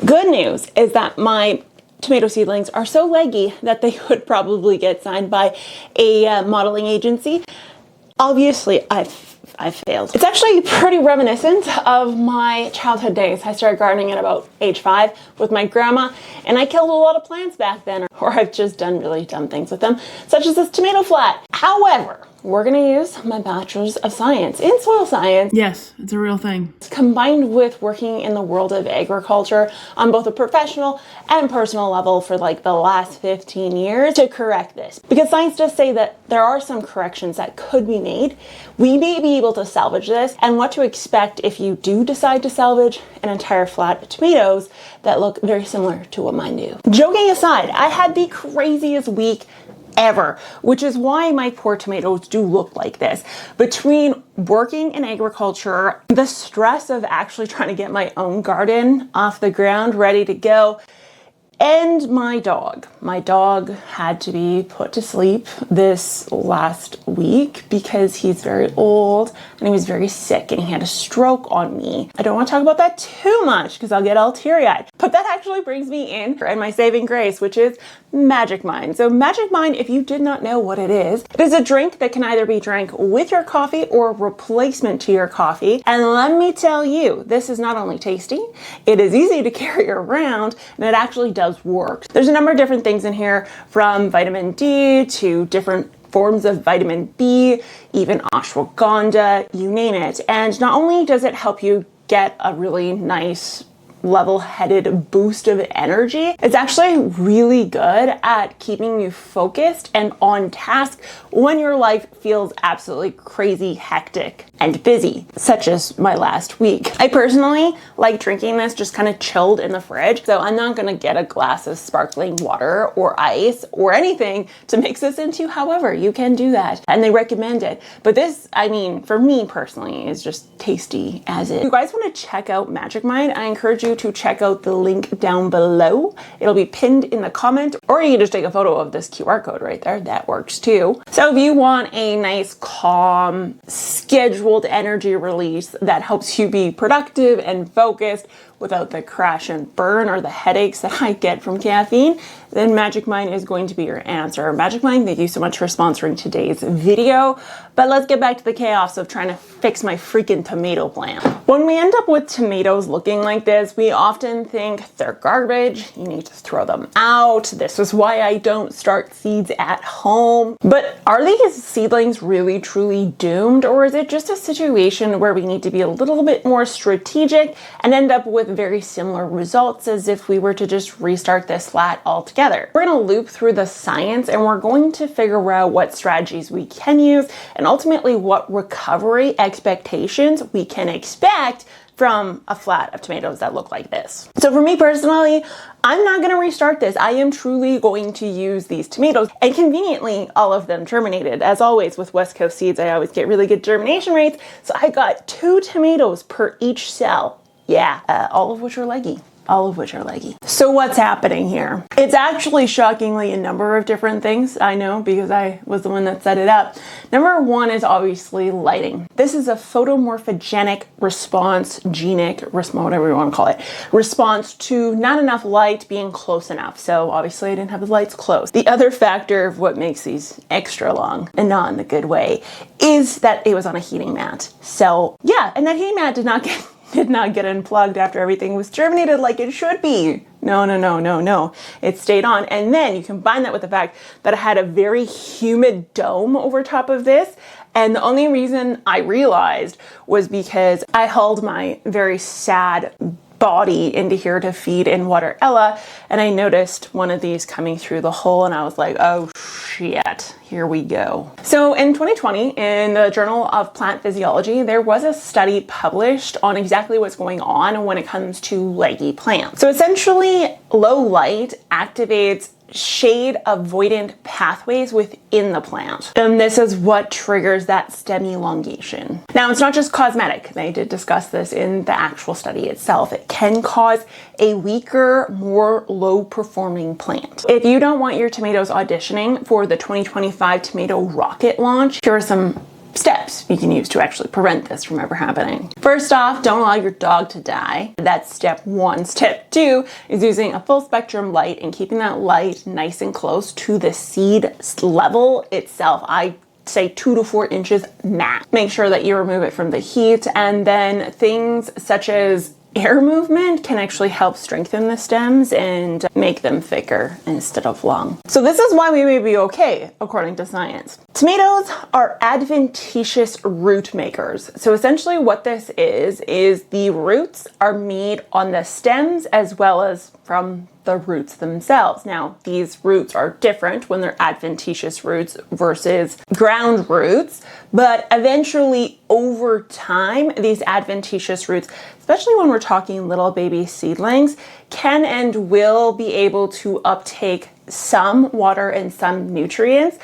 Good news is that my tomato seedlings are so leggy that they could probably get signed by a modeling agency. Obviously, I've failed. It's actually pretty reminiscent of my childhood days. I started gardening at about age 5 with my grandma, and I killed a lot of plants back then, or I've just done really dumb things with them, such as this tomato flat. However, we're gonna use my bachelor's of science in soil science. Yes, it's a real thing. Combined with working in the world of agriculture on both a professional and personal level for like the last 15 years to correct this. Because science does say that there are some corrections that could be made. We may be able to salvage this, and what to expect if you do decide to salvage an entire flat of tomatoes that look very similar to what mine do. Joking aside, I had the craziest week ever, which is why my poor tomatoes do look like this. Between working in agriculture, the stress of actually trying to get my own garden off the ground, ready to go, and my dog. My dog had to be put to sleep this last week because he's very old and he was very sick and he had a stroke on me. I don't want to talk about that too much because I'll get all teary-eyed. But that actually brings me in and my saving grace, which is Magic Mind. So Magic Mind, if you did not know what it is a drink that can either be drank with your coffee or replacement to your coffee. And let me tell you, this is not only tasty, it is easy to carry around, and it actually does work. There's a number of different things in here, from vitamin D to different forms of vitamin B, even ashwagandha, you name it. And not only does it help you get a really nice level-headed boost of energy, it's actually really good at keeping you focused and on task when your life feels absolutely crazy, hectic, and busy, such as my last week. I personally like drinking this just kind of chilled in the fridge, so I'm not gonna get a glass of sparkling water or ice or anything to mix this into. However, you can do that, and they recommend it. But this, I mean, for me personally, is just tasty as is. If you guys want to check out Magic Mind, I encourage you to check out the link down below. It'll be pinned in the comment, or you can just take a photo of this QR code right there. That works too. So if you want a nice, calm, scheduled energy release that helps you be productive and focused without the crash and burn or the headaches that I get from caffeine, then Magic Mind is going to be your answer. Magic Mind, thank you so much for sponsoring today's video. But let's get back to the chaos of trying to fix my freaking tomato plant. When we end up with tomatoes looking like this, we often think they're garbage, you need to throw them out. This is why I don't start seeds at home. But are these seedlings really truly doomed, or is it just a situation where we need to be a little bit more strategic and end up with very similar results as if we were to just restart this flat altogether? We're gonna loop through the science and we're going to figure out what strategies we can use and ultimately what recovery expectations we can expect from a flat of tomatoes that look like this. So for me personally, I'm not gonna restart this. I am truly going to use these tomatoes, and conveniently, all of them germinated. As always with West Coast seeds, I always get really good germination rates, so I got 2 tomatoes per each cell. Yeah, all of which are leggy. So what's happening here? It's actually shockingly a number of different things, I know, because I was the one that set it up. Number 1 is obviously lighting. This is a photomorphogenic response, whatever you want to call it, response to not enough light being close enough. So obviously I didn't have the lights close. The other factor of what makes these extra long, and not in the good way, is that it was on a heating mat. So yeah, and that heating mat did not get unplugged after everything was germinated like it should be. No. It stayed on. And then you combine that with the fact that I had a very humid dome over top of this. And the only reason I realized was because I hauled my very sad body into here to feed and water Ella, and I noticed one of these coming through the hole, and I was like, oh shit, here we go. So in 2020, in the Journal of Plant Physiology, there was a study published on exactly what's going on when it comes to leggy plants. So essentially, low light activates shade avoidant pathways within the plant. And this is what triggers that stem elongation. Now, it's not just cosmetic. They did discuss this in the actual study itself. It can cause a weaker, more low-performing plant. If you don't want your tomatoes auditioning for the 2025 tomato rocket launch, here are some steps you can use to actually prevent this from ever happening. First off, don't allow your dog to die. That's step 1. Step 2 is using a full spectrum light and keeping that light nice and close to the seed level itself. I say 2 to 4 inches max. Make sure that you remove it from the heat, and then things such as air movement can actually help strengthen the stems and make them thicker instead of long. So this is why we may be okay, according to science. Tomatoes are adventitious root makers. So essentially what this is the roots are made on the stems as well as from the roots themselves. Now, these roots are different when they're adventitious roots versus ground roots, but eventually over time, these adventitious roots, especially when we're talking little baby seedlings, can and will be able to uptake some water and some nutrients.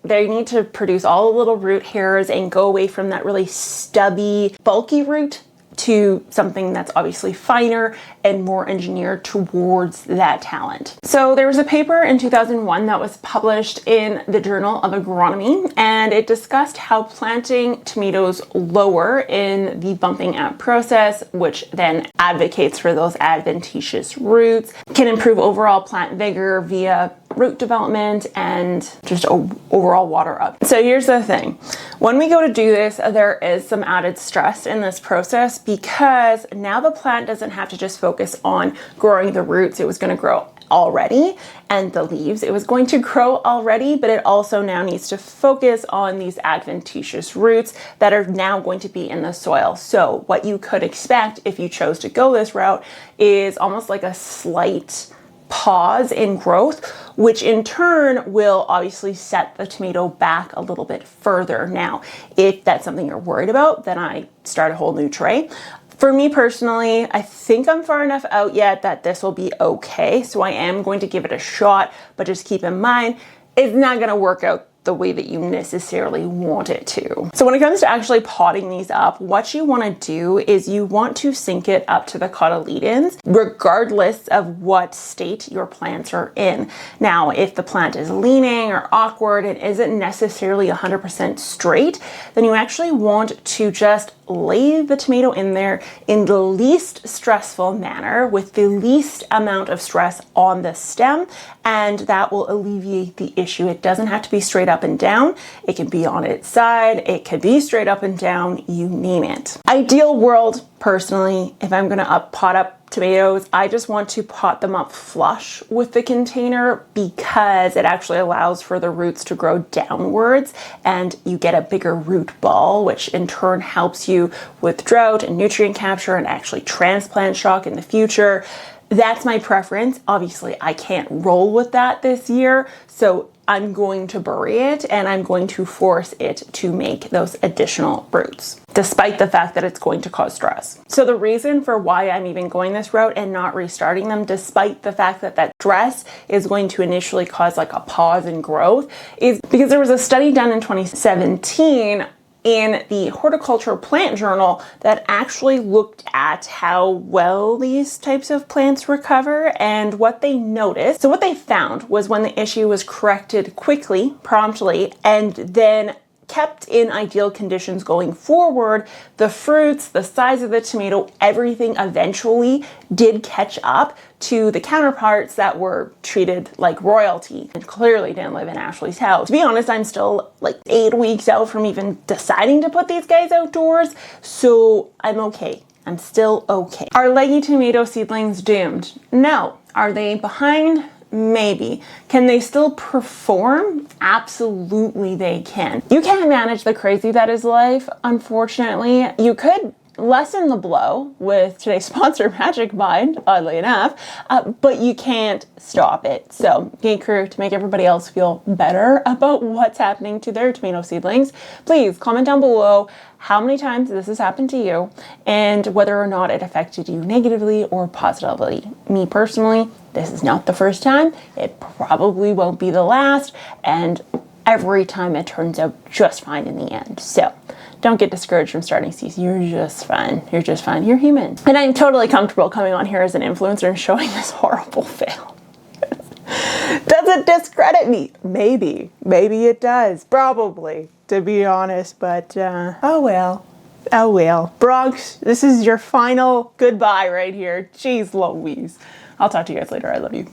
They need to produce all the little root hairs and go away from that really stubby, bulky root to something that's obviously finer and more engineered towards that talent. So there was a paper in 2001 that was published in the Journal of Agronomy, and it discussed how planting tomatoes lower in the bumping out process, which then advocates for those adventitious roots, can improve overall plant vigor via root development and just overall water up. So here's the thing. When we go to do this, there is some added stress in this process because now the plant doesn't have to just focus on growing the roots it was going to grow already and the leaves it was going to grow already, but it also now needs to focus on these adventitious roots that are now going to be in the soil. So what you could expect if you chose to go this route is almost like a slight pause in growth, which in turn will obviously set the tomato back a little bit further. Now, if that's something you're worried about, then I start a whole new tray. For me personally, I think I'm far enough out yet that this will be okay. So I am going to give it a shot, but just keep in mind, it's not going to work out the way that you necessarily want it to. So when it comes to actually potting these up, what you want to do is you want to sink it up to the cotyledons, regardless of what state your plants are in. Now, if the plant is leaning or awkward and isn't necessarily 100% straight, then you actually want to just lay the tomato in there in the least stressful manner with the least amount of stress on the stem, and that will alleviate the issue. It doesn't have to be straight up and down. It can be on its side. It could be straight up and down, you name it. Ideal world, personally, if I'm gonna pot up tomatoes, I just want to pot them up flush with the container because it actually allows for the roots to grow downwards and you get a bigger root ball, which in turn helps you with drought and nutrient capture and actually transplant shock in the future. That's my preference. Obviously, I can't roll with that this year, so I'm going to bury it and I'm going to force it to make those additional roots, despite the fact that it's going to cause stress. So the reason for why I'm even going this route and not restarting them, despite the fact that that stress is going to initially cause like a pause in growth, is because there was a study done in 2017 in the Horticultural Plant Journal that actually looked at how well these types of plants recover and what they noticed. So what they found was when the issue was corrected quickly, promptly, and then kept in ideal conditions going forward, the fruits, the size of the tomato, everything eventually did catch up to the counterparts that were treated like royalty and clearly didn't live in Ashley's house. To be honest, I'm still like 8 weeks out from even deciding to put these guys outdoors, so I'm okay. I'm still okay. Are leggy tomato seedlings doomed? No. Are they behind? Maybe. Can they still perform? Absolutely they can. You can't manage the crazy that is life, unfortunately. You could lessen the blow with today's sponsor, Magic Mind, oddly enough, but you can't stop it. So, Gate Crew, to make everybody else feel better about what's happening to their tomato seedlings, please comment down below how many times this has happened to you and whether or not it affected you negatively or positively. Me personally, this is not the first time. It probably won't be the last, and every time it turns out just fine in the end. So don't get discouraged from starting seeds. You're just fine. You're just fine. You're human. And I'm totally comfortable coming on here as an influencer and showing this horrible fail. Does it discredit me? Maybe. Maybe it does. Probably. to be honest, but oh well. Oh well. Bronx, this is your final goodbye right here. Jeez Louise. I'll talk to you guys later. I love you.